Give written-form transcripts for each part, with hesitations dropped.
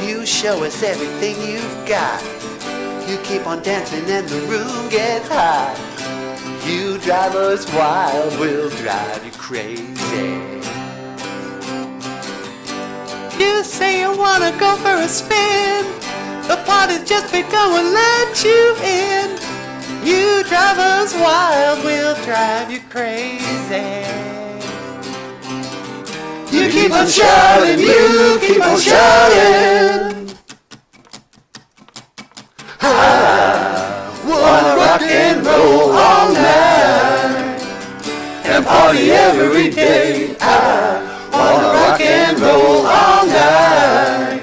You show us everything you've got. You keep on dancing and the room gets hot. You drive us wild, we'll drive you crazy. You say you wanna go for a spin. The party's just begun, we'll let you in. You drive us wild, we'll drive you crazy. You keep on shouting, you keep on shouting. I wanna rock and roll all night and party every day. I wanna rock and roll all night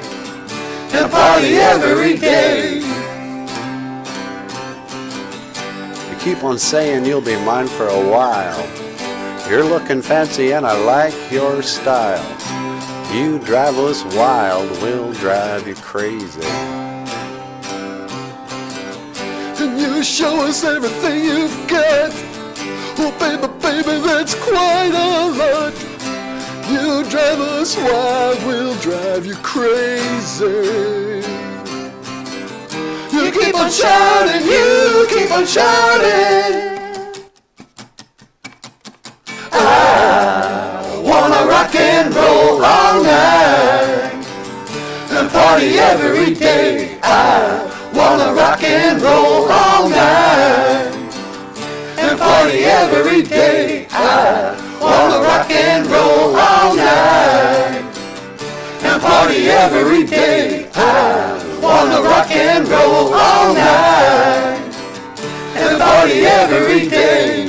and party every day. You keep on saying you'll be mine for a while. You're looking fancy and I like your style. You drive us wild, we'll drive you crazy. And you show us everything you've got. Oh baby, baby, that's quite a lot. You drive us wild, we'll drive you crazy. You keep on shouting, you keep on shouting. I wanna rock and roll all night and party every day. I wanna rock and roll all night and party every day. I wanna rock and roll all night and party every day. I wanna rock and roll all night and party every day.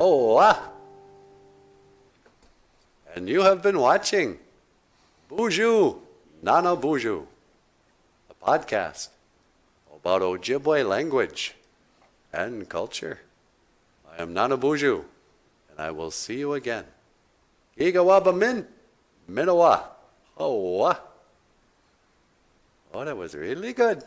Oh, and you have been watching Boozhoo, Nana Boozhoo, a podcast about Ojibwe language and culture. I am Nana Boozhoo, and I will see you again. Gigawaba min, minawa, hoa. Oh, that was really good.